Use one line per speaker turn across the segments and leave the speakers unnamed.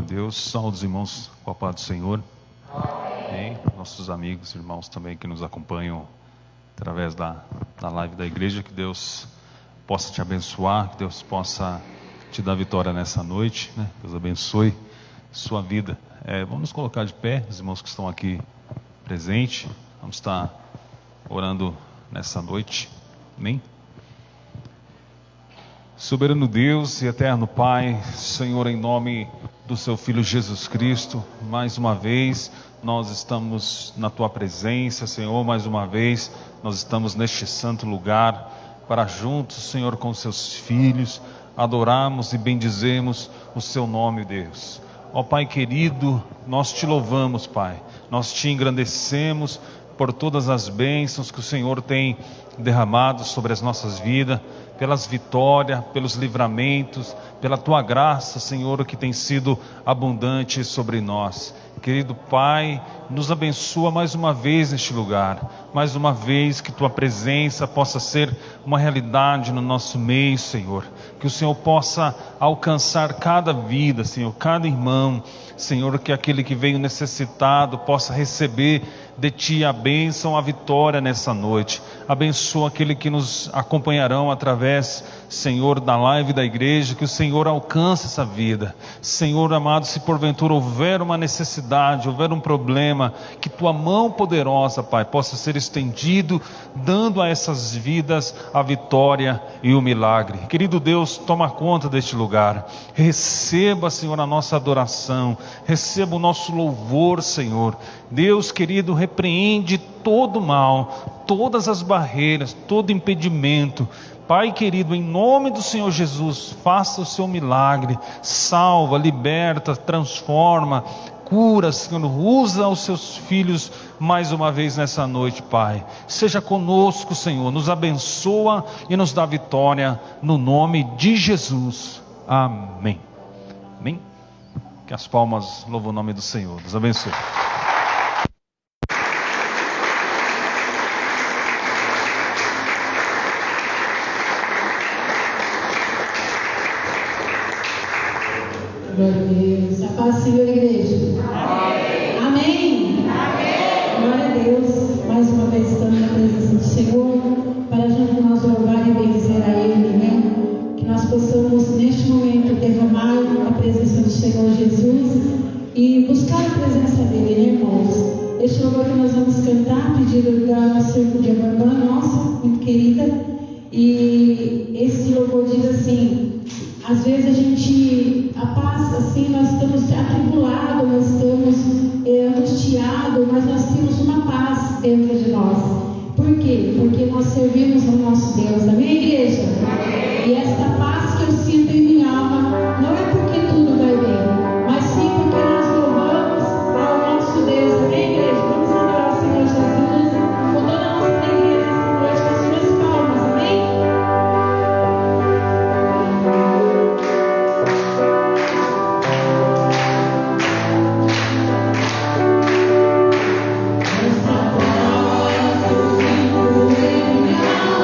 Glória a Deus. Saúde os irmãos com a paz do Senhor. Amém. Nossos amigos, irmãos também que nos acompanham através da live da igreja. Que Deus possa te abençoar, que Deus possa te dar vitória nessa noite, né? Deus abençoe sua vida. Vamos nos colocar de pé, os irmãos que estão aqui presentes. Vamos estar orando nessa noite. Amém. Soberano Deus e eterno Pai, Senhor, em nome do seu Filho Jesus Cristo, mais uma vez nós estamos na tua presença, Senhor, mais uma vez nós estamos neste santo lugar para juntos, Senhor, com seus filhos, adorarmos e bendizemos o seu nome, Deus. Ó Pai querido, nós te louvamos, Pai, nós te engrandecemos por todas as bênçãos que o Senhor tem derramado sobre as nossas vidas, pelas vitórias, pelos livramentos, pela tua graça, Senhor, que tem sido abundante sobre nós. Querido Pai, nos abençoa mais uma vez neste lugar, mais uma vez que tua presença possa ser uma realidade no nosso meio, Senhor, que o Senhor possa alcançar cada vida, Senhor, cada irmão, Senhor, que aquele que veio necessitado possa receber de ti a bênção, a vitória nessa noite. Abençoa aquele que nos acompanharão através, Senhor, da live da igreja, que o Senhor alcance essa vida. Senhor amado, se porventura houver uma necessidade, houver um problema, que tua mão poderosa, Pai, possa ser estendido, dando a essas vidas a vitória e o milagre. Querido Deus, toma conta deste lugar. Receba, Senhor, a nossa adoração, receba o nosso louvor, Senhor. Deus querido, repreende todo mal, todas as barreiras, todo impedimento. Pai querido, em nome do Senhor Jesus, faça o seu milagre, salva, liberta, transforma, cura, Senhor, usa os seus filhos mais uma vez nessa noite, Pai. Seja conosco, Senhor, nos abençoa e nos dá vitória, no nome de Jesus. Amém. Amém. Que as palmas louvam o nome do Senhor. Deus abençoe.
Glória a Deus. A paz do Senhor, igreja. Amém. Amém. Amém. Glória a Deus. Mais uma vez estamos na presença do Senhor, para junto nós louvar e bendizer a Ele, né? Que nós possamos neste momento derramar a presença do Senhor Jesus e buscar a presença dele, né, irmãos? Este louvor que nós vamos cantar, pedido da nossa irmã nossa, muito querida, e esse louvor diz assim: às vezes a gente passa assim, nós estamos atribulados, nós estamos angustiados, mas nós temos uma paz dentro de nós. Por quê? Porque nós servimos ao nosso Deus, amém, igreja? Amém. E esta paz que eu sinto em minha alma não é porque tudo vai bem, mas sim porque nós louvamos ao nosso Deus, amém, igreja? Vamos adorar o Senhor Jesus com toda a nossa alegria nessa noite, com as suas palmas, amém? Esta paz que eu sinto em minha alma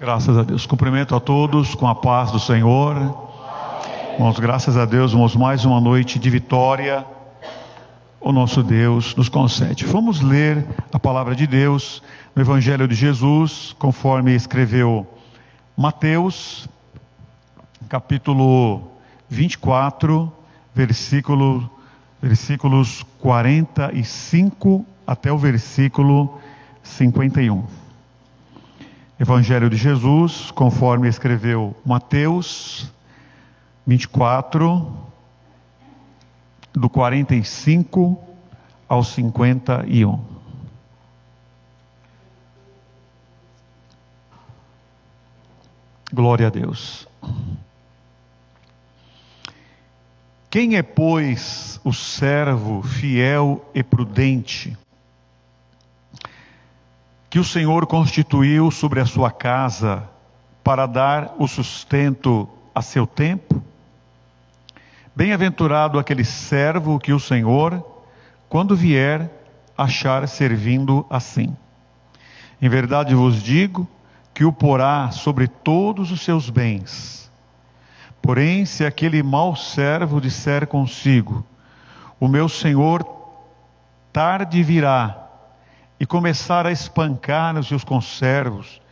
Graças a Deus. Cumprimento a todos com a paz do Senhor. Irmãos, graças a Deus, irmãos, mais uma noite de vitória o nosso Deus nos concede. Vamos ler a palavra de Deus no Evangelho de Jesus, conforme escreveu Mateus, capítulo 24, versículos 45 até o versículo 51. Evangelho de Jesus, conforme escreveu Mateus 24, do 45 ao 51. Glória a Deus. Quem é, pois, o servo fiel e prudente, que o Senhor constituiu sobre a sua casa para dar o sustento a seu tempo? Bem-aventurado aquele servo que o Senhor, quando vier, achar servindo assim. Em verdade vos digo que o porá sobre todos os seus bens. Porém, se aquele mau servo disser consigo: o meu senhor tarde virá, e começar a espancar os seus conservos,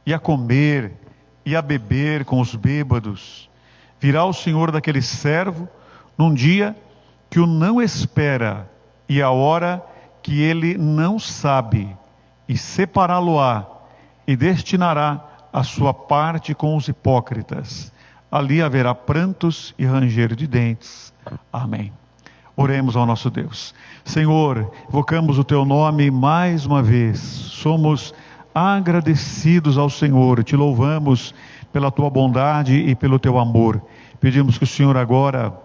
e a comer, e a beber com os bêbados, virá o senhor daquele servo num dia que o não espera, e a hora que ele não sabe, e separá-lo-á, e destinará a sua parte com os hipócritas. Ali haverá prantos e ranger de dentes. Amém. Oremos ao nosso Deus. Senhor, invocamos o Teu nome mais uma vez. Somos agradecidos ao Senhor. Te louvamos pela Tua bondade e pelo Teu amor. Pedimos que o Senhor agora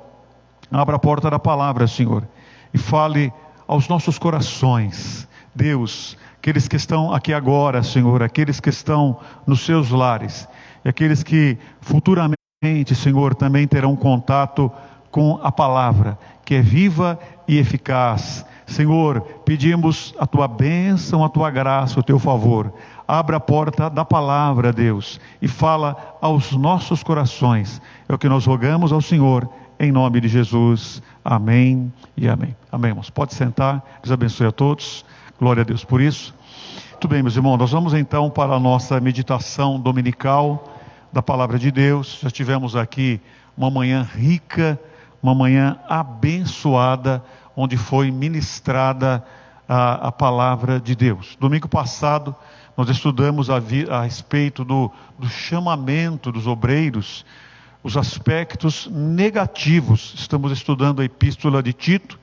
abra a porta da palavra, Senhor, e fale aos nossos corações. Deus, aqueles que estão aqui agora, Senhor, aqueles que estão nos seus lares, e aqueles que futuramente, Senhor, também terão contato com a palavra, que é viva e eficaz. Senhor, pedimos a Tua bênção, a Tua graça, o Teu favor. Abra a porta da palavra, Deus, e fala aos nossos corações. É o que nós rogamos ao Senhor, em nome de Jesus. Amém e amém. Amém, irmãos. Pode sentar. Deus abençoe a todos. Glória a Deus por isso. Muito bem, meus irmãos, nós vamos então para a nossa meditação dominical da palavra de Deus. Já tivemos aqui uma manhã rica, uma manhã abençoada, onde foi ministrada a palavra de Deus. Domingo passado, nós estudamos a respeito do chamamento dos obreiros, os aspectos negativos. Estamos estudando a Epístola de Tito,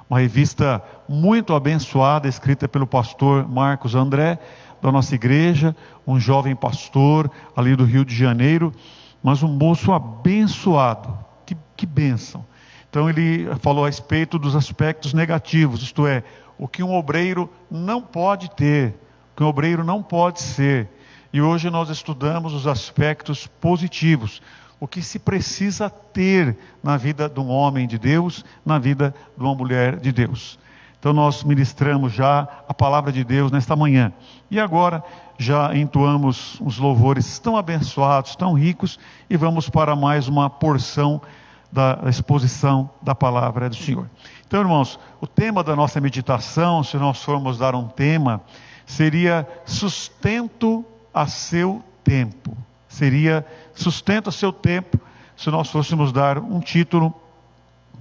uma revista muito abençoada, escrita pelo pastor Marcos André, da nossa igreja, um jovem pastor ali do Rio de Janeiro, mas um moço abençoado. Que bênção. Então ele falou a respeito dos aspectos negativos, isto é, o que um obreiro não pode ter, o que um obreiro não pode ser. E hoje nós estudamos os aspectos positivos, o que se precisa ter na vida de um homem de Deus, na vida de uma mulher de Deus. Então nós ministramos já a palavra de Deus nesta manhã. E agora já entoamos os louvores tão abençoados, tão ricos, e vamos para mais uma porção da exposição da palavra do Senhor. Então, irmãos, o tema da nossa meditação, se nós formos dar um tema, seria sustento a seu tempo. Seria sustento a seu tempo, se nós fôssemos dar um título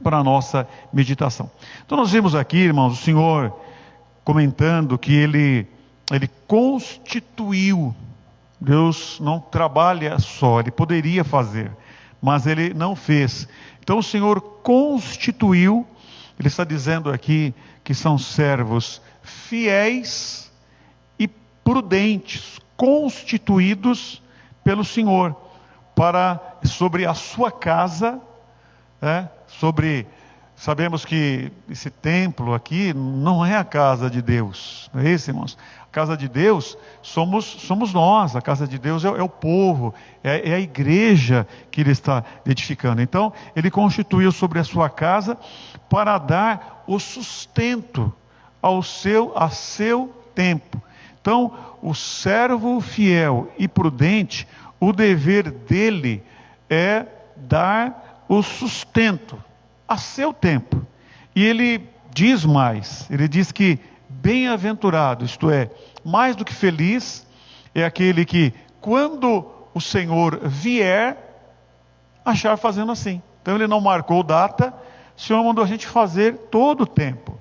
para a nossa meditação. Então nós vimos aqui, irmãos, o Senhor comentando que Ele constituiu. Deus não trabalha só, Ele poderia fazer, mas Ele não fez. Então o Senhor constituiu. Ele está dizendo aqui que são servos fiéis e prudentes, constituídos pelo Senhor, sobre a sua casa, sabemos que esse templo aqui não é a casa de Deus, não é isso, irmãos? A casa de Deus somos nós, a casa de Deus é o povo, é a igreja que Ele está edificando. Então, Ele constituiu sobre a sua casa para dar o sustento a seu tempo. Então, o servo fiel e prudente, o dever dele é dar o sustento a seu tempo. E ele diz mais, ele diz que bem-aventurado, isto é, mais do que feliz, é aquele que, quando o Senhor vier, achar fazendo assim. Então ele não marcou data, o Senhor mandou a gente fazer todo o tempo.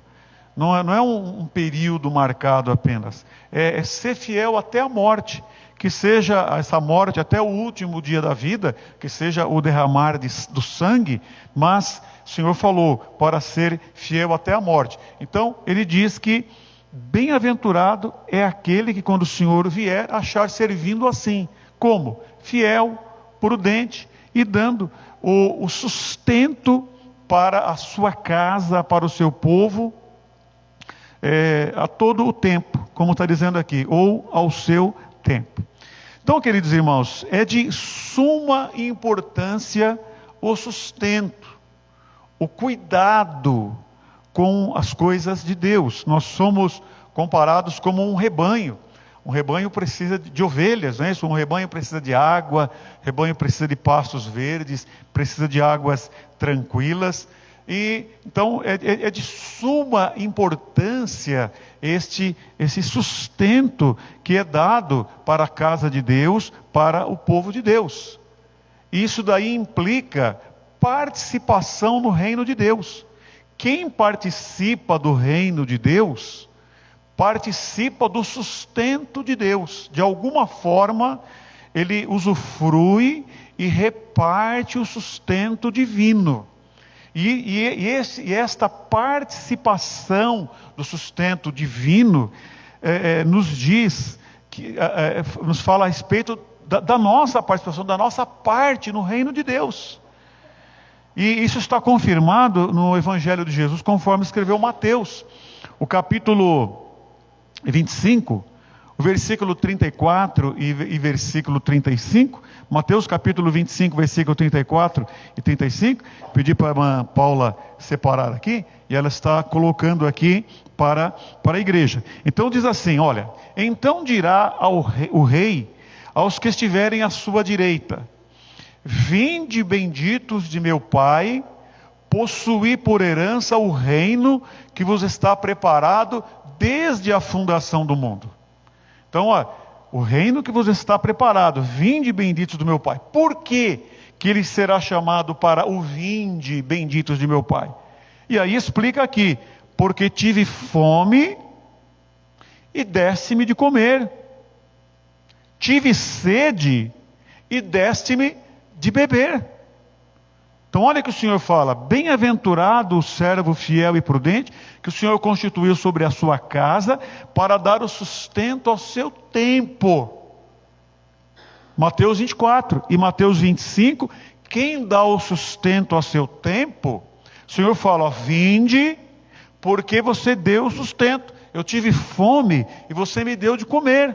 Não é um período marcado apenas, é ser fiel até a morte, que seja essa morte até o último dia da vida, que seja o derramar do sangue, mas o Senhor falou para ser fiel até a morte. Então ele diz que bem-aventurado é aquele que, quando o Senhor vier, achar servindo assim, como? Fiel, prudente e dando o sustento para a sua casa, para o seu povo, a todo o tempo, como está dizendo aqui, ou ao seu tempo. Então, queridos irmãos, é de suma importância o sustento, o cuidado com as coisas de Deus. Nós somos comparados como um rebanho. Um rebanho precisa de ovelhas, não é isso? Um rebanho precisa de água, rebanho precisa de pastos verdes, precisa de águas tranquilas. E então é de suma importância esse sustento que é dado para a casa de Deus, para o povo de Deus. Isso daí implica participação no reino de Deus. Quem participa do reino de Deus, participa do sustento de Deus. De alguma forma, ele usufrui e reparte o sustento divino. E esta participação do sustento divino nos diz, nos fala a respeito da nossa participação, da nossa parte no reino de Deus. E isso está confirmado no Evangelho de Jesus, conforme escreveu Mateus, o capítulo 25, o versículo 34 e versículo 35. Mateus capítulo 25, versículo 34 e 35. Pedi para a irmã Paula separar aqui, e ela está colocando aqui para a igreja. Então diz assim, olha: então dirá o rei aos que estiverem à sua direita: vinde benditos de meu Pai, possuí por herança o reino que vos está preparado desde a fundação do mundo. Então, o reino que vos está preparado, vinde benditos do meu Pai. Por que ele será chamado para o vinde benditos de meu Pai? E aí explica aqui: porque tive fome e deste-me de comer, tive sede e deste-me de beber. Então olha que o Senhor fala: bem-aventurado o servo fiel e prudente, que o Senhor constituiu sobre a sua casa, para dar o sustento ao seu tempo. Mateus 24 e Mateus 25, quem dá o sustento ao seu tempo? O Senhor fala: vinde, porque você deu o sustento. Eu tive fome e você me deu de comer.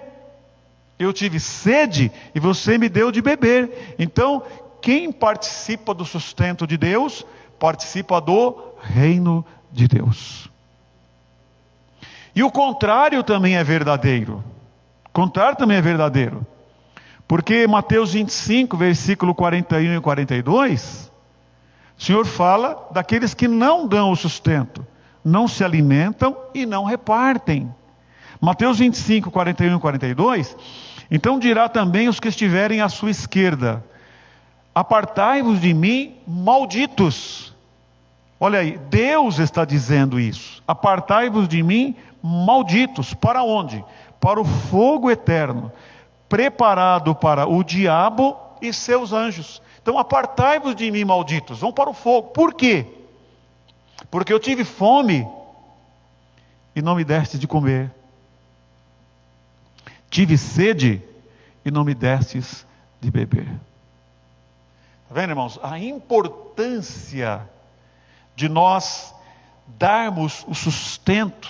Eu tive sede e você me deu de beber. Então, quem participa do sustento de Deus, participa do reino de Deus. E o contrário também é verdadeiro. O contrário também é verdadeiro. Porque Mateus 25, versículo 41 e 42, o Senhor fala daqueles que não dão o sustento, não se alimentam e não repartem. Mateus 25, 41 e 42, então dirá também os que estiverem à sua esquerda: apartai-vos de mim, malditos. Olha aí, Deus está dizendo isso. Apartai-vos de mim, malditos. Para onde? Para o fogo eterno, preparado para o diabo e seus anjos. Então, apartai-vos de mim, malditos. Vão para o fogo. Por quê? Porque eu tive fome e não me deste de comer. Tive sede e não me destes de beber. Está vendo, irmãos? A importância de nós darmos o sustento.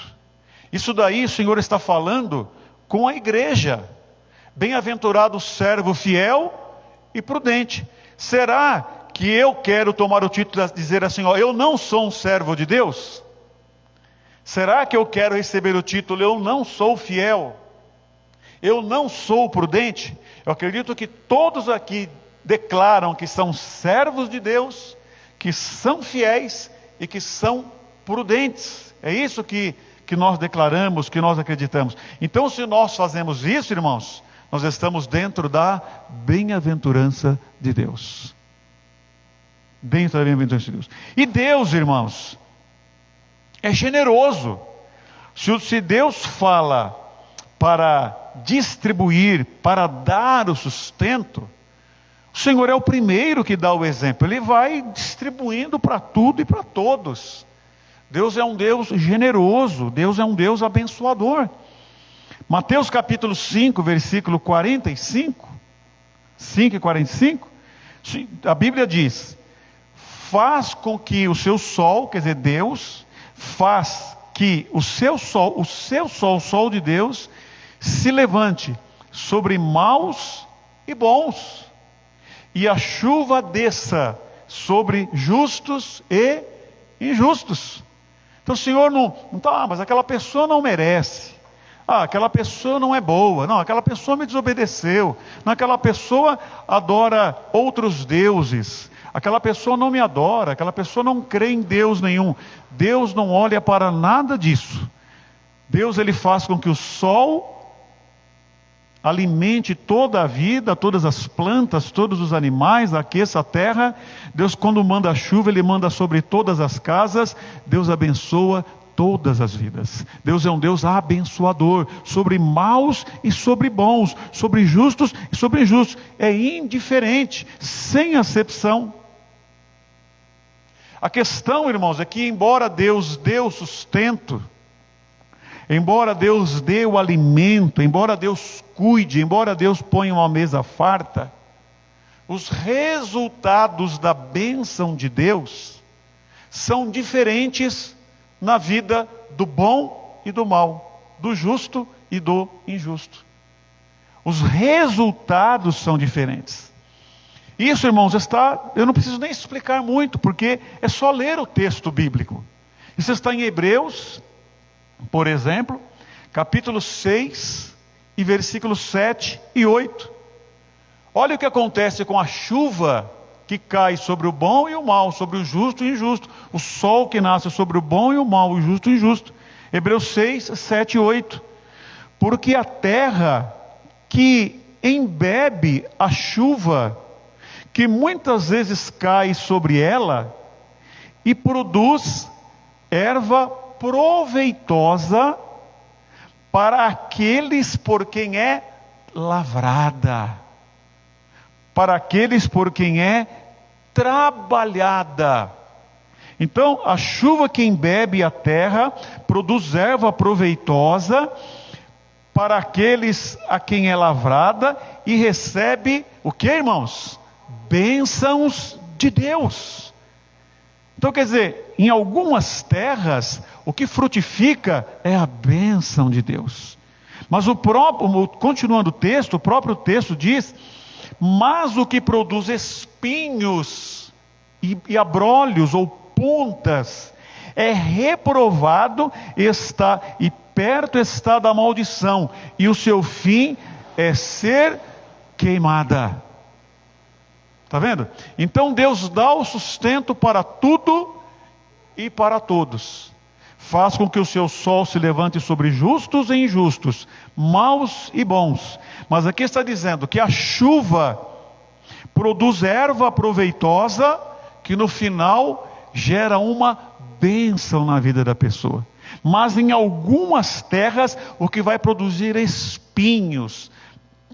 Isso daí o Senhor está falando com a igreja. Bem-aventurado o servo fiel e prudente. Será que eu quero tomar o título de dizer assim, eu não sou um servo de Deus? Será que eu quero receber o título, eu não sou fiel? Eu não sou prudente. Eu acredito que todos aqui declaram que são servos de Deus, que são fiéis e que são prudentes. É isso que nós declaramos, que nós acreditamos. Então, se nós fazemos isso, irmãos, nós estamos dentro da bem-aventurança de Deus. Dentro da bem-aventurança de Deus. E Deus, irmãos, é generoso. Se Deus fala para distribuir, para dar o sustento, o Senhor é o primeiro que dá o exemplo. Ele vai distribuindo para tudo e para todos. Deus é um Deus generoso, Deus é um Deus abençoador. Mateus capítulo 5, versículo 45, 5 e 45, a Bíblia diz: faz com que o seu sol, quer dizer, Deus, faz que o sol de Deus, se levante sobre maus e bons, e a chuva desça sobre justos e injustos. Então o Senhor não está, mas aquela pessoa não merece. Aquela pessoa não é boa. Não, aquela pessoa me desobedeceu. Não, aquela pessoa adora outros deuses. Aquela pessoa não me adora. Aquela pessoa não crê em Deus nenhum. Deus não olha para nada disso. Deus, ele faz com que o sol alimente toda a vida, todas as plantas, todos os animais, aqueça a terra. Deus, quando manda a chuva, ele manda sobre todas as casas. Deus abençoa todas as vidas. Deus é um Deus abençoador, sobre maus e sobre bons, sobre justos e sobre injustos. É indiferente, sem acepção. A questão, irmãos, é que embora Deus dê o sustento, embora Deus dê o alimento, embora Deus cuide, embora Deus ponha uma mesa farta, os resultados da bênção de Deus são diferentes na vida do bom e do mal, do justo e do injusto. Os resultados são diferentes. Isso, irmãos, eu não preciso nem explicar muito, porque é só ler o texto bíblico. Isso está em Hebreus, por exemplo, capítulo 6, e versículos 7 e 8. Olha o que acontece com a chuva que cai sobre o bom e o mal, sobre o justo e o injusto. O sol que nasce sobre o bom e o mal, o justo e o injusto. Hebreus 6, 7 e 8. Porque a terra que embebe a chuva, que muitas vezes cai sobre ela, e produz erva proveitosa para aqueles por quem é lavrada, para aqueles por quem é trabalhada. Então, a chuva que embebe a terra produz erva proveitosa para aqueles a quem é lavrada e recebe o que, irmãos? Bênçãos de Deus. Então, quer dizer, em algumas terras, o que frutifica é a bênção de Deus. Mas continuando o texto, o próprio texto diz: mas o que produz espinhos e abrolhos ou pontas é reprovado, e perto está da maldição, e o seu fim é ser queimada. Está vendo? Então Deus dá o sustento para tudo e para todos. Faz com que o seu sol se levante sobre justos e injustos, maus e bons. Mas aqui está dizendo que a chuva produz erva proveitosa, que no final gera uma bênção na vida da pessoa. Mas em algumas terras, o que vai produzir espinhos,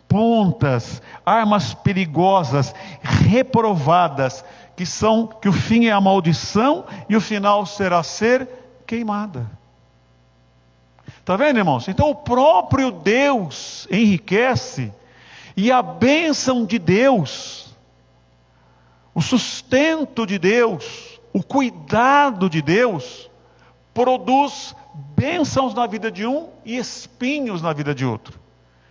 pontas, armas perigosas, reprovadas, que o fim é a maldição e o final será ser queimada. Está vendo, irmãos? Então o próprio Deus enriquece, e a bênção de Deus, o sustento de Deus, o cuidado de Deus, produz bênçãos na vida de um e espinhos na vida de outro.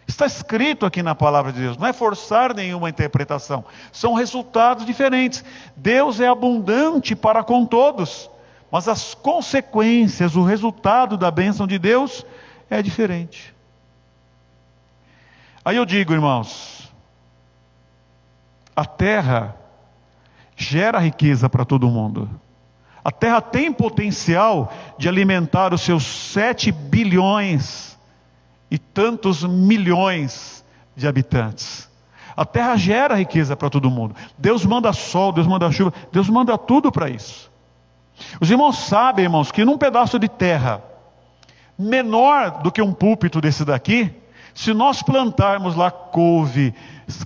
Está escrito aqui na palavra de Deus, não é forçar nenhuma interpretação, são resultados diferentes. Deus é abundante para com todos, mas as consequências, o resultado da bênção de Deus é diferente. Aí eu digo, irmãos, a terra gera riqueza para todo mundo. A terra tem potencial de alimentar os seus 7 bilhões e tantos milhões de habitantes. A terra gera riqueza para todo mundo. Deus manda sol, Deus manda chuva, Deus manda tudo para isso. Os irmãos sabem, irmãos, que num pedaço de terra menor do que um púlpito desse daqui, se nós plantarmos lá couve,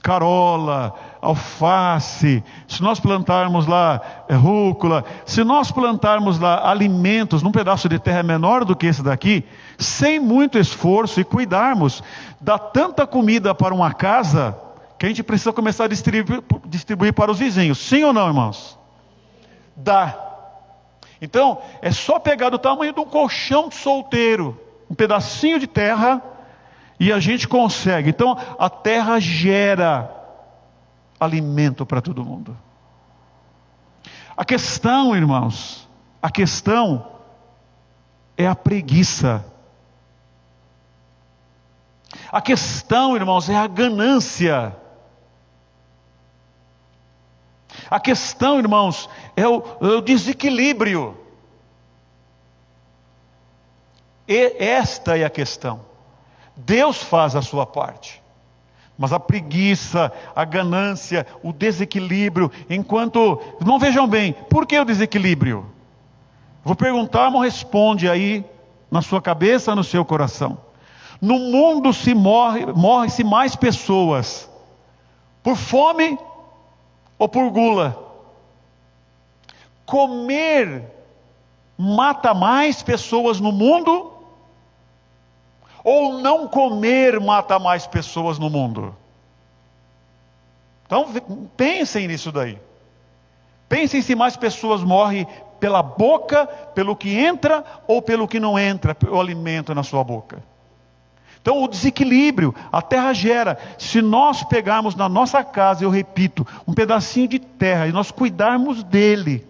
carola, alface, se nós plantarmos lá rúcula, se nós plantarmos lá alimentos num pedaço de terra menor do que esse daqui, sem muito esforço e cuidarmos, dá tanta comida para uma casa que a gente precisa começar a distribuir para os vizinhos. Sim ou não, irmãos? Dá. Então, é só pegar do tamanho de um colchão de solteiro, um pedacinho de terra, e a gente consegue. Então, a terra gera alimento para todo mundo. A questão, irmãos, a questão é a preguiça. A questão, irmãos, é a ganância. A questão, irmãos, é o desequilíbrio. E esta é a questão. Deus faz a sua parte, mas a preguiça, a ganância, o desequilíbrio, enquanto... Não, vejam bem, por que o desequilíbrio? Vou perguntar, irmão, responde aí na sua cabeça, no seu coração. No mundo morre-se mais pessoas por fome ou por gula? Comer mata mais pessoas no mundo? Ou não comer mata mais pessoas no mundo? Então pensem nisso daí. Pensem se mais pessoas morrem pela boca, pelo que entra, ou pelo que não entra, o alimento na sua boca. Então o desequilíbrio, a terra gera. Se nós pegarmos na nossa casa, eu repito, um pedacinho de terra, e nós cuidarmos dele,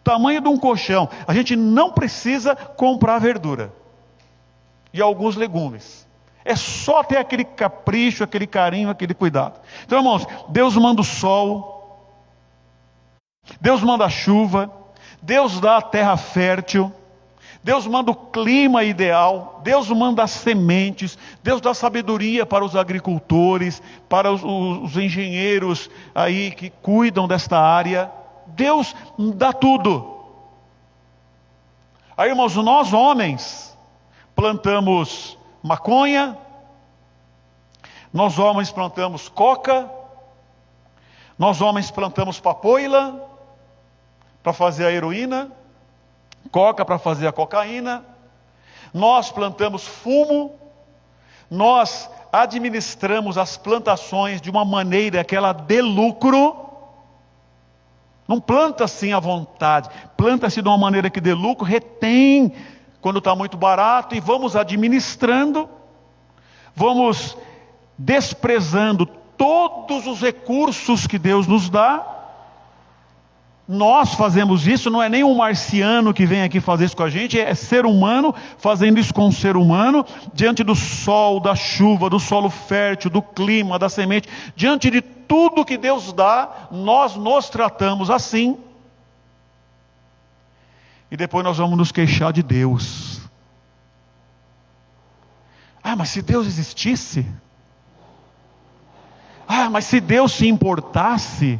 tamanho de um colchão, a gente não precisa comprar verdura e alguns legumes. É só ter aquele capricho, aquele carinho, aquele cuidado. Então, irmãos, Deus manda o sol, Deus manda a chuva, Deus dá a terra fértil, Deus manda o clima ideal, Deus manda as sementes, Deus dá sabedoria para os agricultores, para os engenheiros aí que cuidam desta área. Deus dá tudo. Aí, irmãos, nós homens plantamos maconha, nós homens plantamos coca, nós homens plantamos papoila para fazer a heroína, coca para fazer a cocaína, nós plantamos fumo, nós administramos as plantações de uma maneira que ela dê lucro. Não planta assim à vontade, planta-se de uma maneira que dê lucro, retém quando está muito barato, e vamos administrando, vamos desprezando todos os recursos que Deus nos dá. Nós fazemos isso, não é nem um marciano que vem aqui fazer isso com a gente, é ser humano fazendo isso com o ser humano, diante do sol, da chuva, do solo fértil, do clima, da semente, diante de tudo que Deus dá, nós nos tratamos assim. E depois nós vamos nos queixar de Deus. Ah, mas se Deus existisse? Ah, mas se Deus se importasse?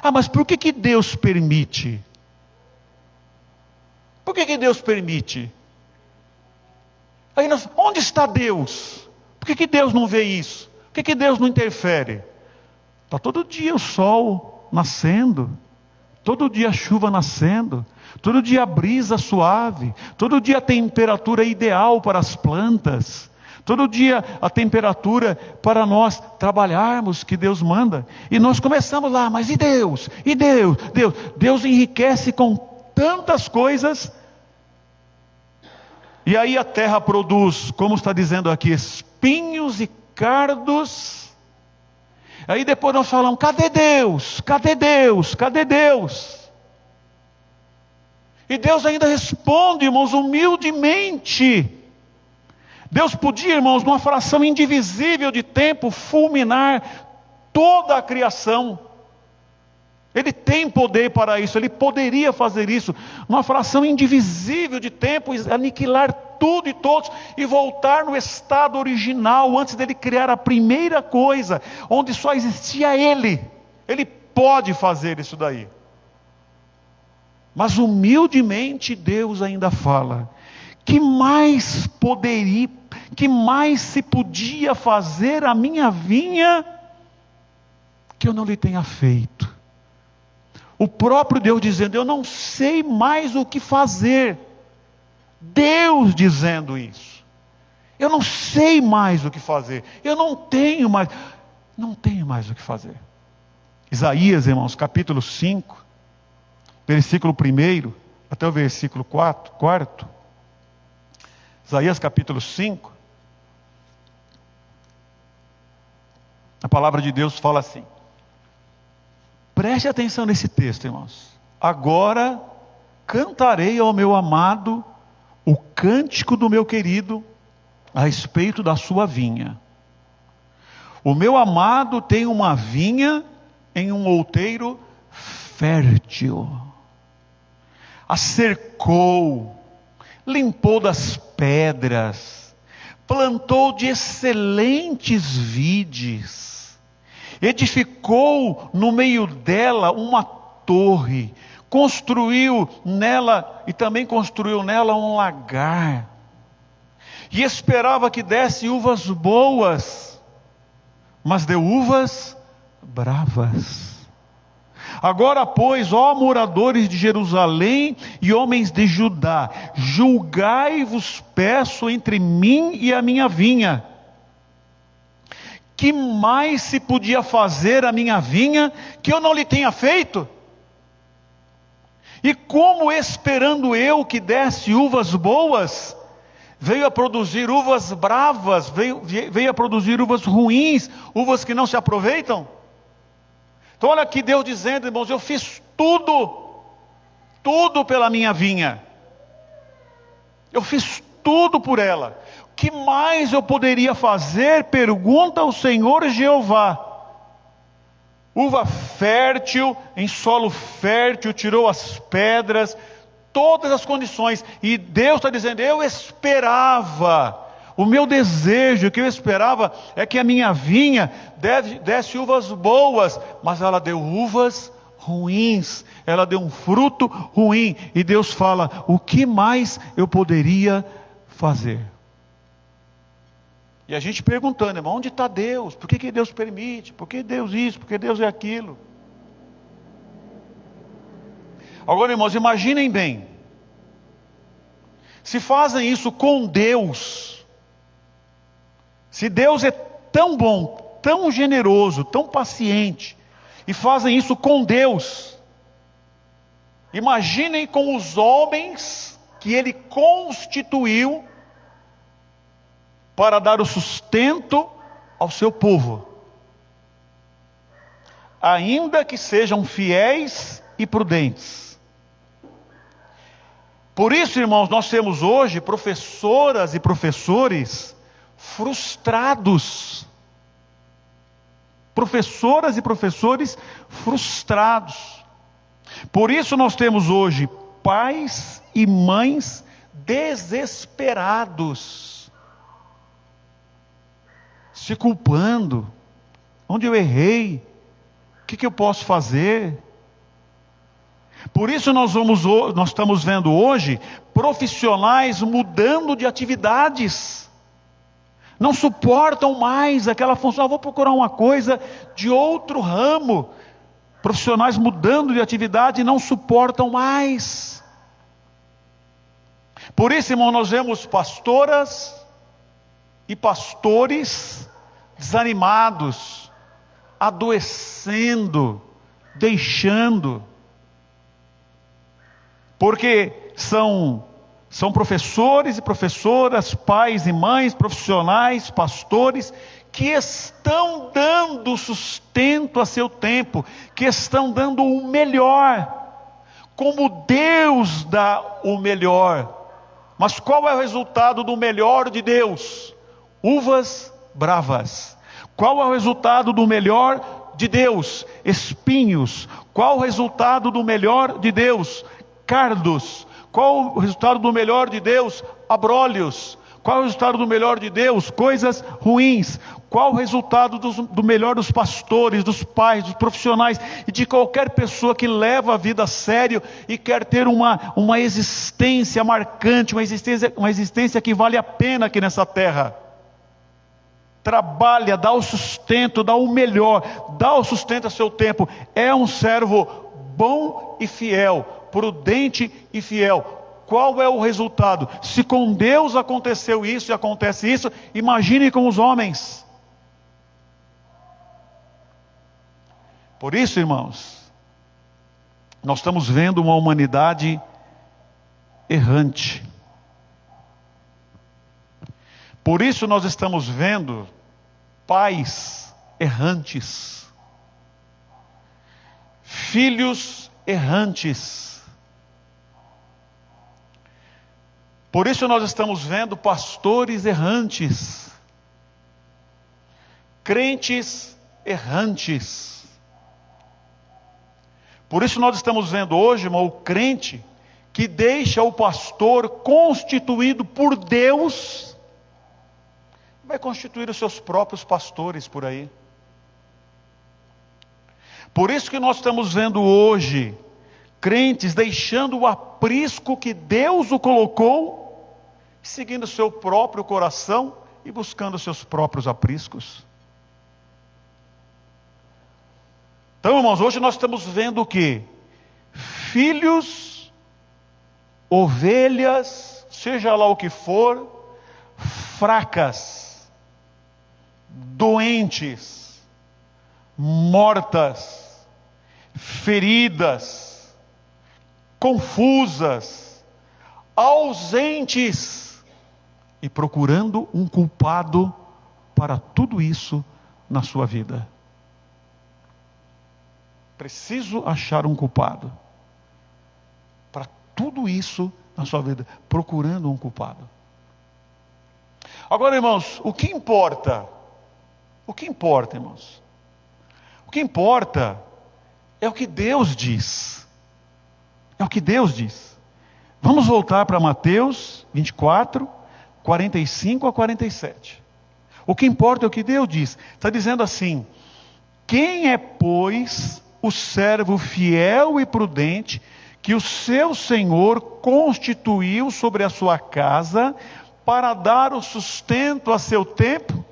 Ah, mas por que Deus permite? Por que Deus permite? Aí onde está Deus? Por que Deus não vê isso? Por que Deus não interfere? Está todo dia o sol nascendo, todo dia a chuva nascendo, todo dia a brisa suave, todo dia a temperatura ideal para as plantas, todo dia a temperatura para nós trabalharmos que Deus manda. E nós começamos lá, mas e Deus? E Deus? Deus enriquece com tantas coisas. E aí a terra produz, como está dizendo aqui, espinhos e cardos. Aí depois nós falamos, cadê Deus? Cadê Deus? Cadê Deus? E Deus ainda responde, irmãos, humildemente. Deus podia, irmãos, numa fração indivisível de tempo, fulminar toda a criação. Ele tem poder para isso, Ele poderia fazer isso, numa fração indivisível de tempo, aniquilar tudo e todos, e voltar no estado original, antes dele criar a primeira coisa, onde só existia Ele. Ele pode fazer isso daí. Mas humildemente Deus ainda fala: que mais se podia fazer a minha vinha, que eu não lhe tenha feito? O próprio Deus dizendo: eu não sei mais o que fazer. Deus dizendo isso: eu não sei mais o que fazer. Eu não tenho mais o que fazer. Isaías, irmãos, capítulo 5, versículo 1 até o versículo 4. Isaías capítulo 5. A palavra de Deus fala assim. Preste atenção nesse texto, irmãos. Agora cantarei ao meu amado o cântico do meu querido a respeito da sua vinha. O meu amado tem uma vinha em um outeiro fértil. A cercou, limpou das pedras, plantou de excelentes vides, edificou no meio dela uma torre, construiu nela um lagar, e esperava que desse uvas boas, mas deu uvas bravas. Agora, pois, ó moradores de Jerusalém e homens de Judá, julgai-vos, peço, entre mim e a minha vinha. Que mais se podia fazer a minha vinha, que eu não lhe tenha feito? E como, esperando eu que desse uvas boas, veio a produzir uvas bravas, veio a produzir uvas ruins, uvas que não se aproveitam? Então olha aqui Deus dizendo, irmãos: eu fiz tudo pela minha vinha. Eu fiz tudo por ela. O que mais eu poderia fazer? Pergunta ao Senhor Jeová. Uva fértil, em solo fértil, tirou as pedras, todas as condições. E Deus está dizendo: eu esperava. O meu desejo, o que eu esperava, é que a minha vinha desse uvas boas, mas ela deu uvas ruins, ela deu um fruto ruim. E Deus fala: o que mais eu poderia fazer? E a gente perguntando, irmão, onde está Deus? Por que Deus permite? Por que Deus isso? Por que Deus é aquilo? Agora, irmãos, imaginem bem, se fazem isso com Deus, se Deus é tão bom, tão generoso, tão paciente, e fazem isso com Deus, imaginem com os homens que Ele constituiu para dar o sustento ao seu povo, ainda que sejam fiéis e prudentes. Por isso, irmãos, nós temos hoje professoras e professores frustrados. Professoras e professores frustrados. Por isso nós temos hoje pais e mães desesperados, se culpando. Onde eu errei? O que eu posso fazer? Por isso nós estamos vendo hoje profissionais mudando de atividades. Não suportam mais aquela função. Vou procurar uma coisa de outro ramo. Profissionais mudando de atividade, não suportam mais. Por isso, irmão, nós vemos pastoras e pastores desanimados, adoecendo, deixando. Porque são professores e professoras, pais e mães, profissionais, pastores, que estão dando sustento a seu tempo, que estão dando o melhor, como Deus dá o melhor, Mas qual é o resultado do melhor de Deus? Uvas bravas. Qual é o resultado do melhor de Deus? Espinhos. Qual o resultado do melhor de Deus? Cardos. Qual o resultado do melhor de Deus? Abrolhos. Qual é o resultado do melhor de Deus? Coisas ruins. Qual o resultado do melhor dos pastores, dos pais, dos profissionais e de qualquer pessoa que leva a vida a sério e quer ter uma existência marcante, uma existência que vale a pena aqui nessa terra? Trabalha, dá o sustento, dá o melhor, dá o sustento a seu tempo. É um servo bom e fiel, prudente e fiel. Qual é o resultado? Se com Deus aconteceu isso e acontece isso, imagine com os homens. Por isso, irmãos, nós estamos vendo uma humanidade errante. Por isso nós estamos vendo pais errantes, filhos errantes. Por isso nós estamos vendo pastores errantes, crentes errantes. Por isso nós estamos vendo hoje, irmão, o crente que deixa o pastor constituído por Deus, vai constituir os seus próprios pastores por aí. Por isso que nós estamos vendo hoje crentes deixando o aprisco que Deus o colocou, seguindo o seu próprio coração e buscando os seus próprios apriscos. Então, irmãos, hoje nós estamos vendo o quê? Filhos, ovelhas, seja lá o que for, fracas, doentes, mortas, feridas, confusas, ausentes e procurando um culpado para tudo isso na sua vida. Preciso achar um culpado para tudo isso na sua vida, procurando um culpado. Agora, irmãos, o que importa? O que importa, irmãos? O que importa é o que Deus diz. É o que Deus diz. Vamos voltar para Mateus 24, 45 a 47. O que importa é o que Deus diz. Está dizendo assim: quem é, pois, o servo fiel e prudente que o seu Senhor constituiu sobre a sua casa para dar o sustento a seu tempo?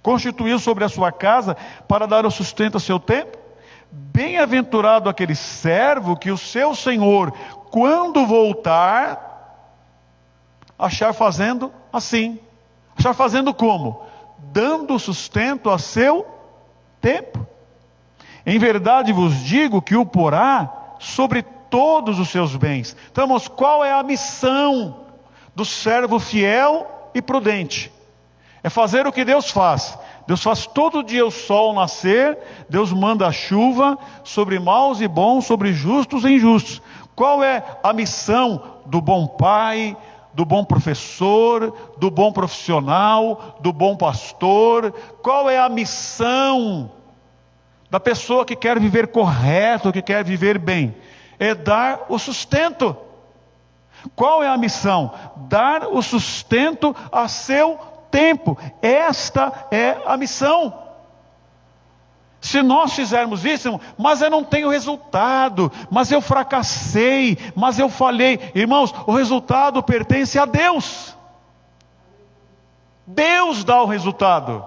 Constituiu sobre a sua casa para dar o sustento a seu tempo? Bem-aventurado aquele servo que o seu Senhor, quando voltar, achar fazendo assim. Achar fazendo como? Dando sustento a seu tempo. Em verdade vos digo que o porá sobre todos os seus bens. Então, irmãos, qual é a missão do servo fiel e prudente? É fazer o que Deus faz. Deus faz todo dia o sol nascer, Deus manda a chuva sobre maus e bons, sobre justos e injustos. Qual é a missão do bom pai, do bom professor, do bom profissional, do bom pastor? Qual é a missão da pessoa que quer viver correto, que quer viver bem? É dar o sustento. Qual é a missão? Dar o sustento a seu tempo. Esta é a missão. Se nós fizermos isso, mas eu não tenho resultado, mas eu fracassei, mas eu falhei. Irmãos, o resultado pertence a Deus. Deus dá o resultado.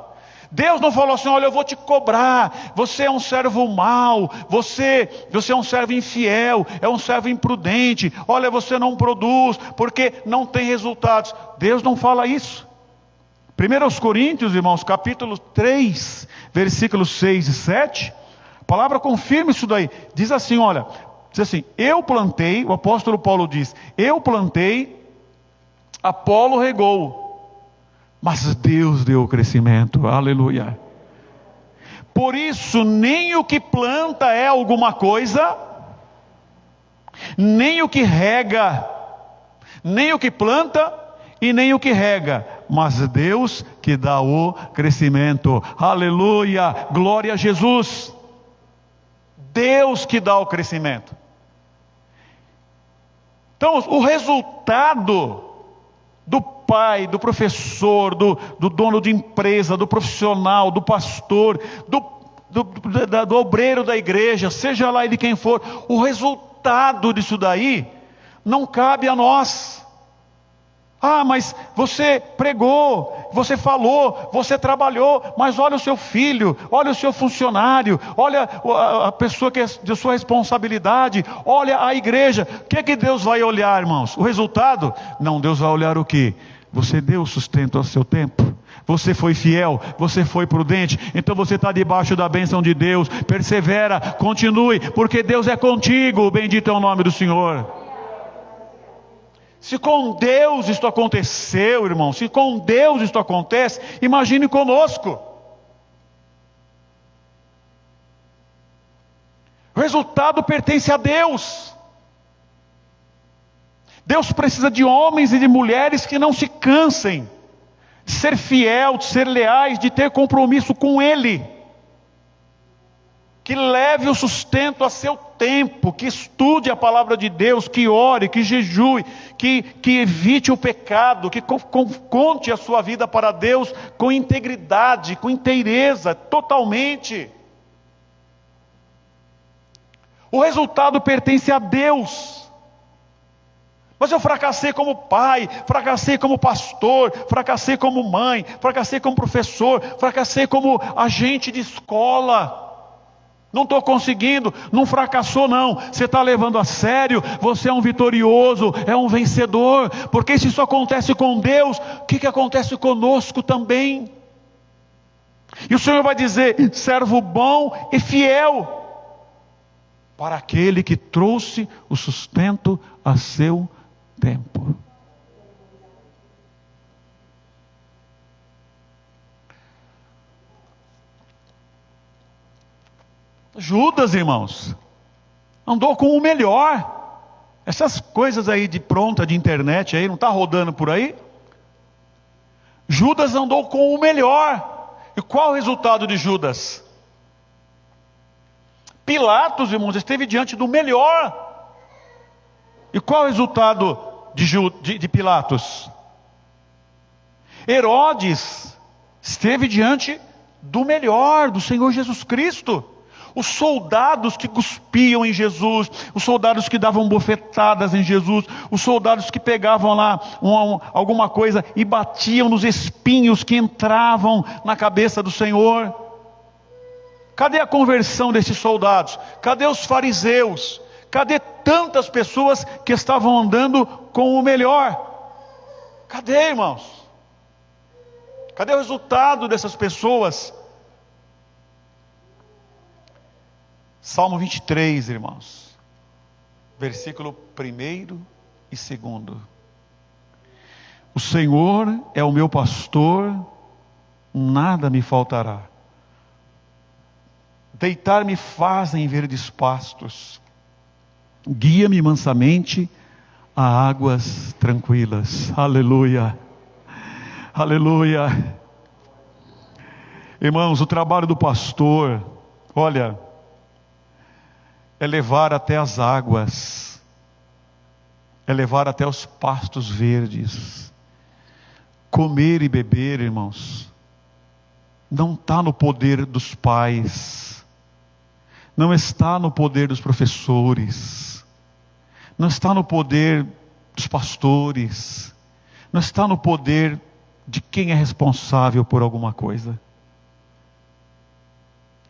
Deus não falou assim: olha, eu vou te cobrar, você é um servo mau, você é um servo infiel, é um servo imprudente, olha, você não produz, porque não tem resultados. Deus não fala isso. 1 Coríntios, irmãos, capítulo 3, versículos 6 e 7, a palavra confirma isso daí. Diz assim, olha, diz assim: eu plantei, o apóstolo Paulo diz, eu plantei, Apolo regou, mas Deus deu o crescimento. Aleluia. Por isso, nem o que planta é alguma coisa, nem o que rega, Nem o que planta e nem o que rega, mas Deus que dá o crescimento. Aleluia, glória a Jesus. Deus que dá o crescimento. Então, o resultado do pai, do professor, do dono de empresa, do profissional, do pastor, do obreiro da igreja, seja lá ele quem for, o resultado disso daí não cabe a nós. Ah, mas você pregou, você falou, você trabalhou, mas olha o seu filho, olha o seu funcionário, olha a pessoa que é de sua responsabilidade, olha a igreja. O que é que Deus vai olhar, irmãos? O resultado? Não, Deus vai olhar o quê? Você deu sustento ao seu tempo, você foi fiel, você foi prudente, então você está debaixo da bênção de Deus. Persevera, continue, porque Deus é contigo, bendito é o nome do Senhor. Se com Deus isto aconteceu, irmão, se com Deus isto acontece, imagine conosco. O resultado pertence a Deus. Deus precisa de homens e de mulheres que não se cansem de ser fiel, de ser leais, de ter compromisso com Ele. Que leve o sustento a seu tempo, que estude a palavra de Deus, que ore, que jejue, que evite o pecado, que conte a sua vida para Deus com integridade, com inteireza, totalmente. O resultado pertence a Deus. Mas eu fracassei como pai, fracassei como pastor, fracassei como mãe, fracassei como professor, fracassei como agente de escola. Não estou conseguindo. Não fracassou não, você está levando a sério. Você é um vitorioso, é um vencedor. Porque se isso acontece com Deus, o que acontece conosco também? E o Senhor vai dizer: servo bom e fiel, para aquele que trouxe o sustento a seu tempo. Judas, irmãos, andou com o melhor. Essas coisas aí de pronta, de internet aí, não está rodando por aí? Judas andou com o melhor. E qual o resultado de Judas? Pilatos, irmãos, esteve diante do melhor. E qual o resultado de Pilatos? Herodes esteve diante do melhor, do Senhor Jesus Cristo. Os soldados que cuspiam em Jesus, os soldados que davam bofetadas em Jesus, os soldados que pegavam lá alguma coisa e batiam nos espinhos que entravam na cabeça do Senhor. Cadê a conversão desses soldados? Cadê os fariseus? Cadê tantas pessoas que estavam andando com o melhor? Cadê, irmãos? Cadê o resultado dessas pessoas? Salmo 23, irmãos, versículo 1 e 2. O Senhor é o meu pastor, nada me faltará. Deitar-me faz em verdes pastos, guia-me mansamente a águas tranquilas. Aleluia, aleluia. Irmãos, o trabalho do pastor, olha, é levar até as águas, é levar até os pastos verdes. Comer e beber, irmãos, não está no poder dos pais, não está no poder dos professores, não está no poder dos pastores, não está no poder de quem é responsável por alguma coisa.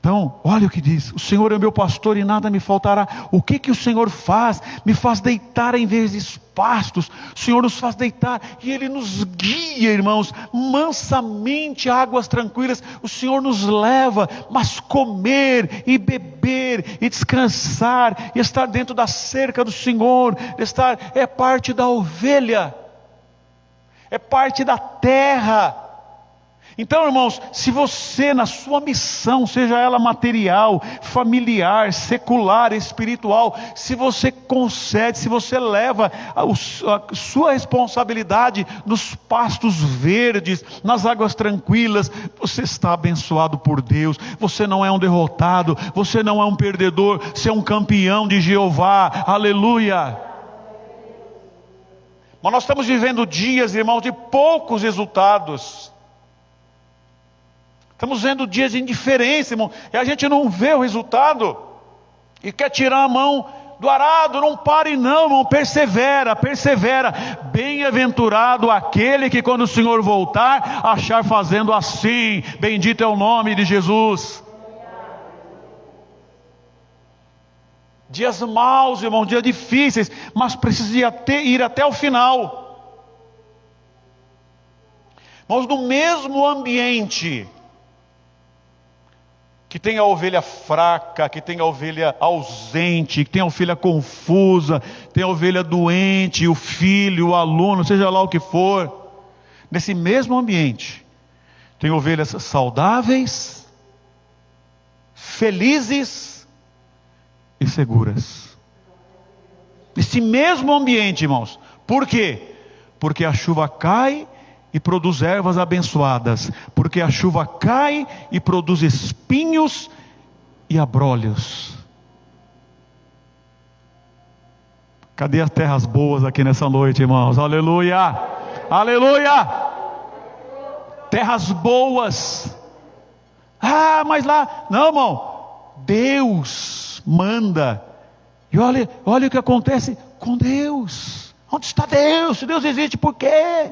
Então, olha o que diz: o Senhor é meu pastor e nada me faltará. O que o Senhor faz? Me faz deitar em verdes pastos. O Senhor nos faz deitar e Ele nos guia, irmãos, mansamente a águas tranquilas. O Senhor nos leva, mas comer e beber e descansar e estar dentro da cerca do Senhor, é parte da ovelha, é parte da terra. Então, irmãos, se você na sua missão, seja ela material, familiar, secular, espiritual, se você concede, se você leva a sua responsabilidade nos pastos verdes, nas águas tranquilas, você está abençoado por Deus. Você não é um derrotado, você não é um perdedor, você é um campeão de Jeová. Aleluia! Mas nós estamos vivendo dias, irmãos, de poucos resultados. Estamos vendo dias de indiferença, irmão, e a gente não vê o resultado, e quer tirar a mão do arado. Não pare não, irmão, persevera, persevera. Bem-aventurado aquele que quando o Senhor voltar, achar fazendo assim. Bendito é o nome de Jesus. Dias maus, irmão, dias difíceis, mas precisa ir até o final. Mas no mesmo ambiente que tem a ovelha fraca, que tem a ovelha ausente, que tem a ovelha confusa, tem a ovelha doente, o filho, o aluno, seja lá o que for, nesse mesmo ambiente tem ovelhas saudáveis, felizes e seguras. Nesse mesmo ambiente, irmãos. Por quê? Porque a chuva cai e produz ervas abençoadas, porque a chuva cai e produz espinhos e abrolhos. Cadê as terras boas aqui nessa noite, irmãos? Aleluia! Aleluia! Terras boas. Ah, mas lá, não, irmão, Deus manda. E olha o que acontece com Deus. Onde está Deus? Se Deus existe, por quê?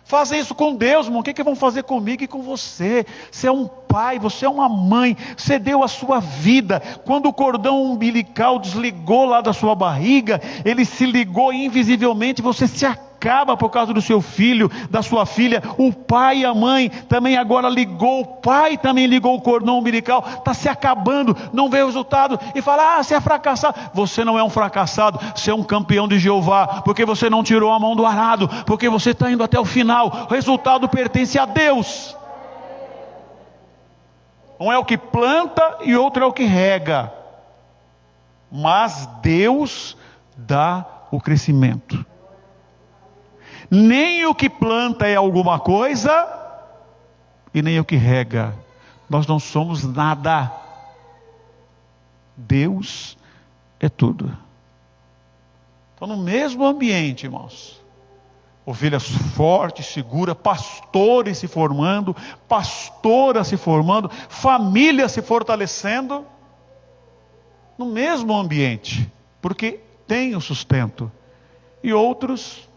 Fazem isso com Deus, irmão. O que vão fazer comigo e com você? Você é um pai, você é uma mãe, você deu a sua vida. Quando o cordão umbilical desligou lá da sua barriga, ele se ligou invisivelmente, você se acaba por causa do seu filho, da sua filha. O pai e a mãe também agora ligou, o pai também ligou o cordão umbilical, está se acabando, não vê o resultado, e fala, você é fracassado. Você não é um fracassado, você é um campeão de Jeová, porque você não tirou a mão do arado, porque você está indo até o final. O resultado pertence a Deus. Um é o que planta e outro é o que rega, mas Deus dá o crescimento. Nem o que planta é alguma coisa, e nem o que rega. Nós não somos nada. Deus é tudo. Então, no mesmo ambiente, irmãos, ovelhas fortes, seguras, pastores se formando, pastoras se formando, famílias se fortalecendo, no mesmo ambiente, porque tem o sustento. E outros,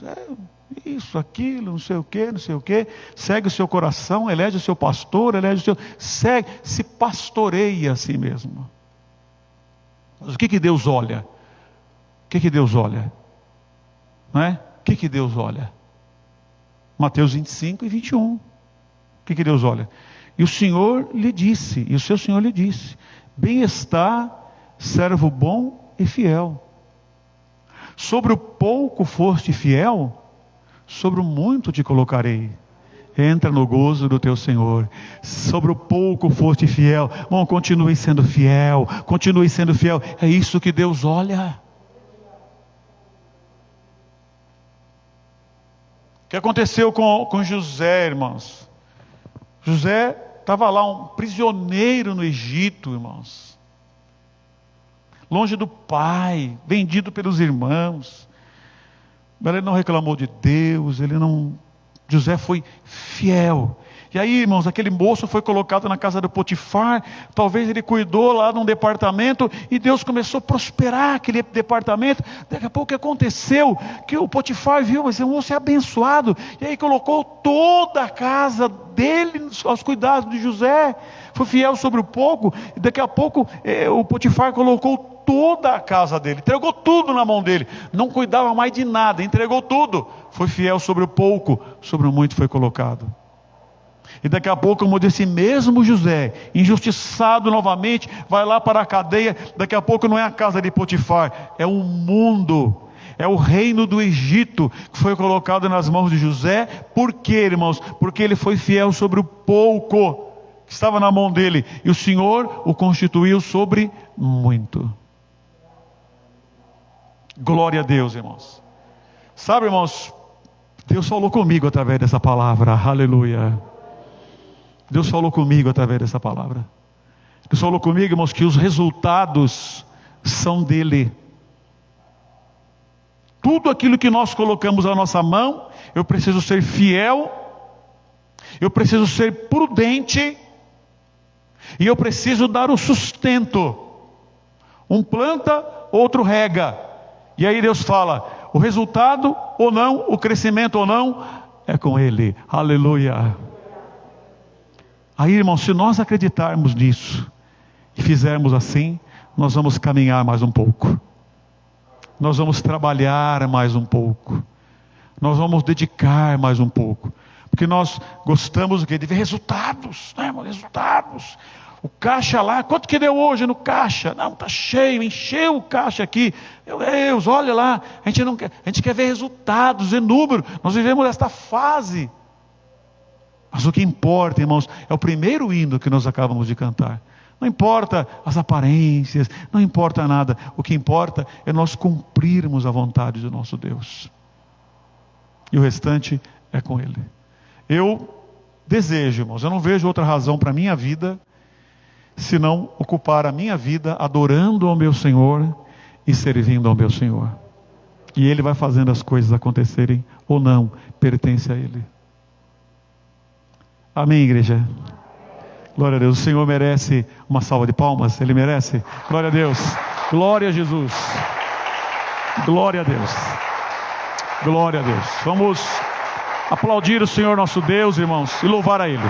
isso, aquilo, não sei o que, segue o seu coração, elege o seu pastor, segue, se pastoreia a si mesmo. Mas o que Deus olha? O que Deus olha? Não é? O que Deus olha? Mateus 25 e 21. O que Deus olha? E o Senhor lhe disse, e o seu Senhor lhe disse: bem está, servo bom e fiel. Sobre o pouco foste fiel, sobre o muito te colocarei. Entra no gozo do teu Senhor. Sobre o pouco foste fiel. Bom, continue sendo fiel. Continue sendo fiel. É isso que Deus olha. O que aconteceu com José, irmãos? José estava lá, um prisioneiro no Egito, irmãos. Longe do pai, vendido pelos irmãos. Mas ele não reclamou de Deus, José foi fiel. E aí, irmãos, aquele moço foi colocado na casa do Potifar. Talvez ele cuidou lá num departamento, e Deus começou a prosperar aquele departamento. Daqui a pouco o que aconteceu? Que o Potifar viu, mas esse moço é abençoado. E aí colocou toda a casa dele aos cuidados de José. Foi fiel sobre o pouco, e daqui a pouco o Potifar colocou toda a casa dele, entregou tudo na mão dele, não cuidava mais de nada, entregou tudo. Foi fiel sobre o pouco, sobre o muito foi colocado. E daqui a pouco, como disse mesmo José, injustiçado novamente, vai lá para a cadeia. Daqui a pouco não é a casa de Potifar, é o mundo, É o reino do Egito que foi colocado nas mãos de José. Por quê, irmãos? Porque ele foi fiel sobre o pouco que estava na mão dele, e o Senhor o constituiu sobre muito. Glória a Deus, irmãos. Sabe, irmãos, Deus falou comigo através dessa palavra. Aleluia. Deus falou comigo através dessa palavra. Deus falou comigo, irmãos, que os resultados são dele. Tudo aquilo que nós colocamos na nossa mão, eu preciso ser fiel, eu preciso ser prudente, e eu preciso dar o sustento. Um planta, outro rega. E aí Deus fala, o resultado ou não, o crescimento ou não, é com Ele. Aleluia. Aí, irmãos, se nós acreditarmos nisso, e fizermos assim, nós vamos caminhar mais um pouco. Nós vamos trabalhar mais um pouco. Nós vamos dedicar mais um pouco. Porque nós gostamos do quê? De ver resultados, né, irmão? Resultados. O caixa lá, quanto que deu hoje no caixa? Não, está cheio, encheu o caixa aqui. Meu Deus, olha lá. A gente quer ver resultados, ver número. Nós vivemos esta fase. Mas o que importa, irmãos, é o primeiro hino que nós acabamos de cantar. Não importa as aparências, não importa nada. O que importa é nós cumprirmos a vontade do nosso Deus. E o restante é com Ele. Eu desejo, irmãos, eu não vejo outra razão para a minha vida, senão ocupar a minha vida adorando ao meu Senhor e servindo ao meu Senhor. E Ele vai fazendo as coisas acontecerem ou não, pertence a Ele. Amém, igreja? Glória a Deus. O Senhor merece uma salva de palmas? Ele merece? Glória a Deus. Glória a Jesus. Glória a Deus. Glória a Deus. Vamos aplaudir o Senhor nosso Deus, irmãos, e louvar a Ele.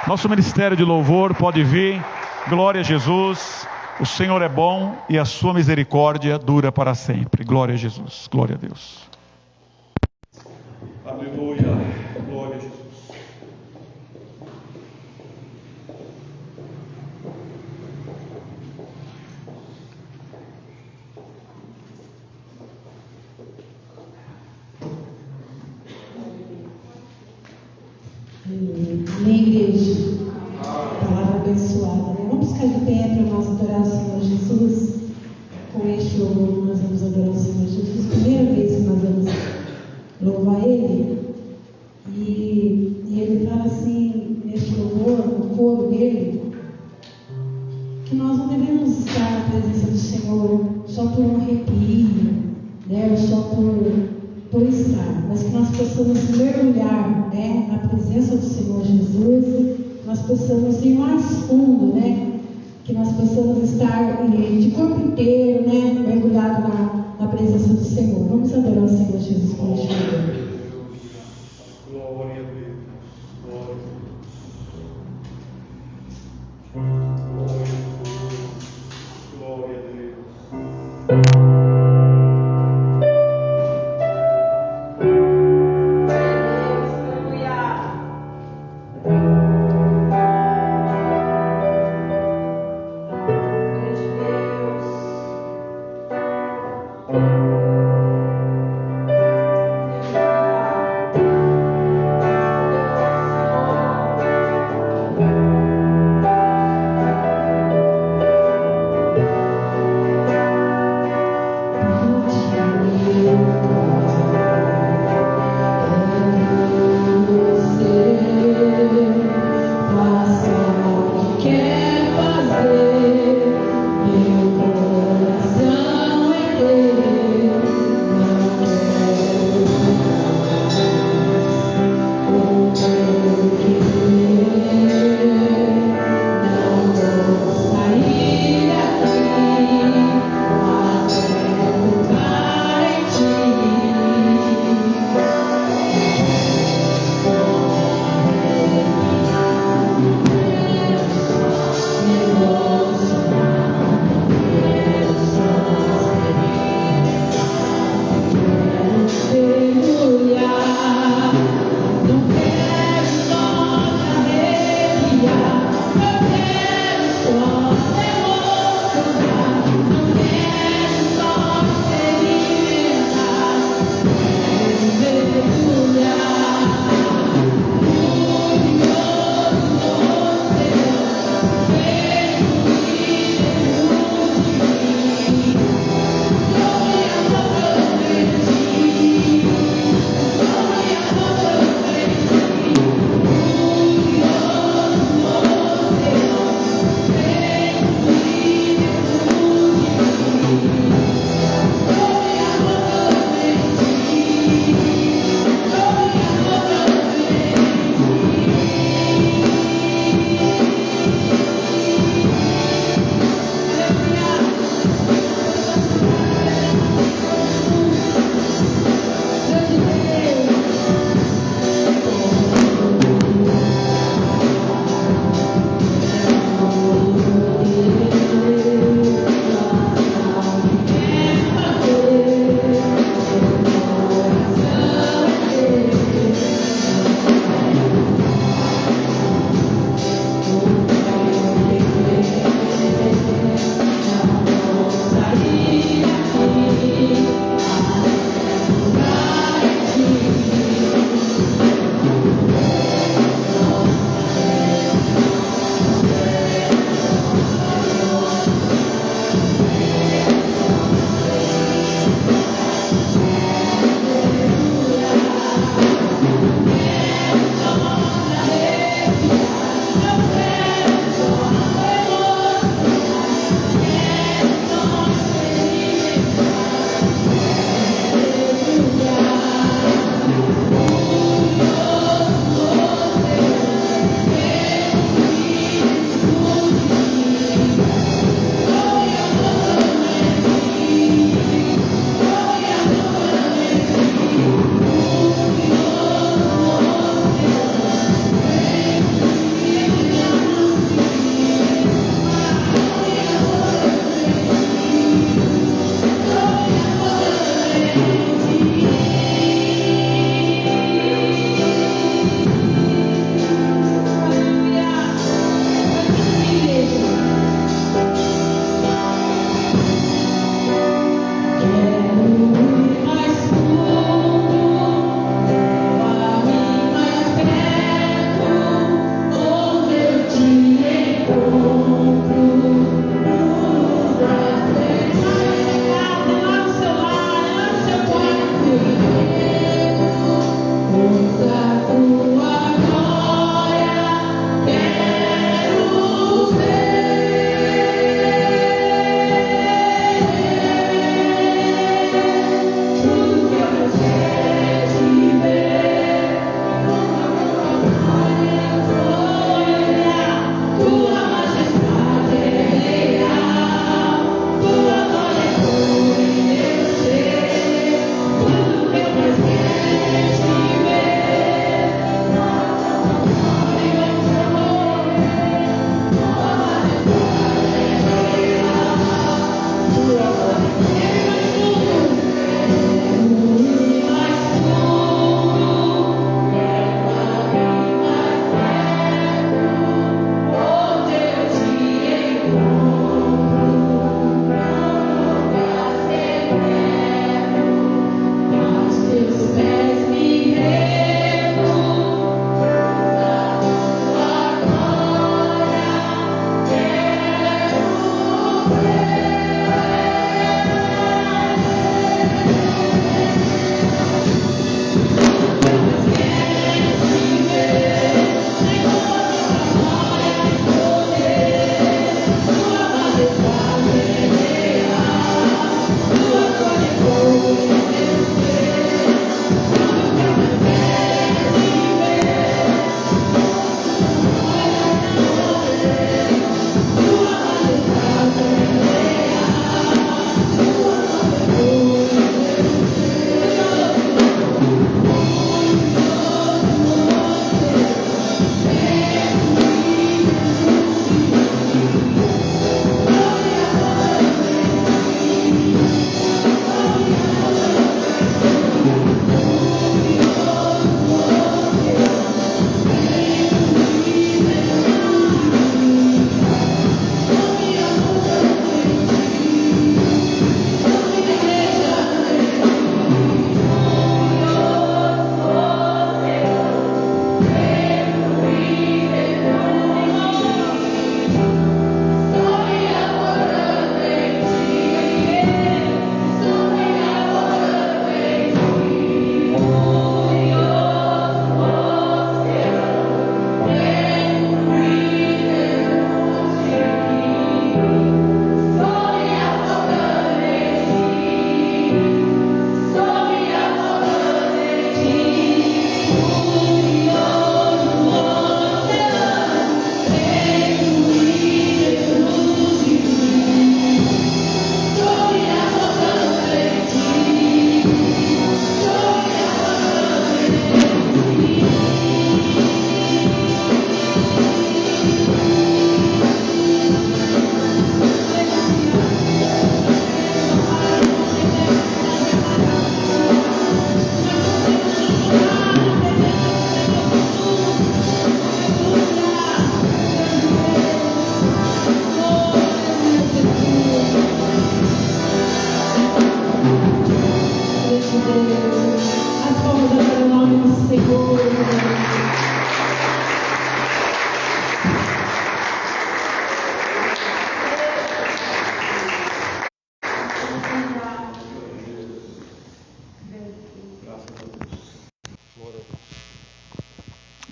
Nosso ministério de louvor pode vir. Glória a Jesus. O Senhor é bom e a sua misericórdia dura para sempre. Glória a Jesus. Glória a Deus. Aleluia. Glória a Jesus.
Amém, igreja. Palavra abençoada. Vamos ficar de pé para nós adorar o Senhor Jesus. Com este louvor nós vamos adorar o Senhor Jesus. Primeira vez que nós vamos louvar Ele. E Ele fala assim, neste louvor, no coro dele, que nós não devemos estar na presença do Senhor só por um arrepio, né? Ou só por estar, mas que nós possamos mergulhar, né, na presença do Senhor Jesus, nós possamos ir mais fundo, né, que nós possamos estar de corpo inteiro, né, mergulhado na presença do Senhor. Vamos adorar o Senhor Jesus com este louvor.
Glória a Deus. Glória a Deus. Glória a Deus.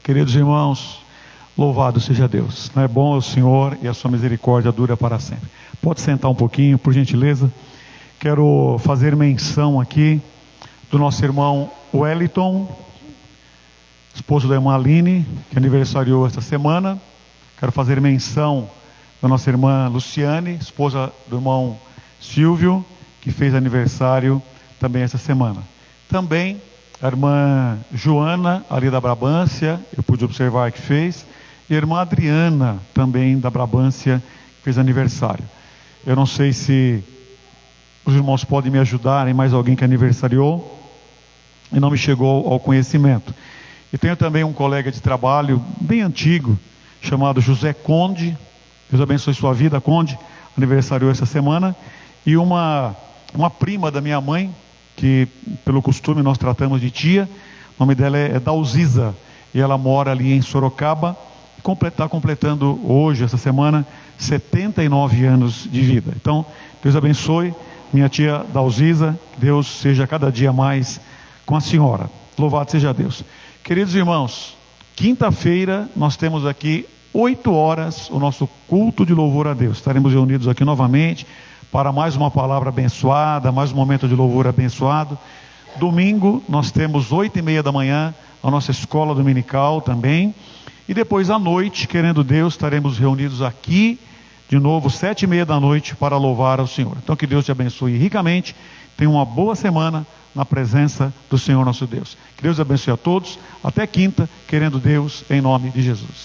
Queridos irmãos, louvado seja Deus. Não é bom o Senhor e a sua misericórdia dura para sempre. Pode sentar um pouquinho, por gentileza. Quero fazer menção aqui do nosso irmão Wellington, esposo da irmã Aline, que aniversariou esta semana. Quero fazer menção da nossa irmã Luciane, esposa do irmão Silvio, que fez aniversário também essa semana. Também a irmã Joana, ali da Brabância, eu pude observar que fez, e a irmã Adriana, também da Brabância, que fez aniversário. Eu não sei se os irmãos podem me ajudar em mais alguém que aniversariou e não me chegou ao conhecimento. E tenho também um colega de trabalho bem antigo, chamado José Conde. Deus abençoe sua vida, Conde, aniversariou essa semana. E uma prima da minha mãe, que pelo costume nós tratamos de tia, o nome dela é Dalziza, e ela mora ali em Sorocaba, está completando hoje, essa semana, 79 anos de vida. Então, Deus abençoe minha tia Dalziza, Deus seja cada dia mais com a senhora. Louvado seja Deus. Queridos irmãos, quinta-feira nós temos aqui 8 horas o nosso culto de louvor a Deus. Estaremos reunidos aqui novamente para mais uma palavra abençoada, mais um momento de louvor abençoado. Domingo nós temos 8h30 da manhã a nossa escola dominical também. E depois à noite, querendo Deus, estaremos reunidos aqui de novo 7h30 da noite para louvar ao Senhor. Então que Deus te abençoe ricamente. Tenha uma boa semana na presença do Senhor nosso Deus. Que Deus abençoe a todos. Até quinta, querendo Deus, em nome de Jesus.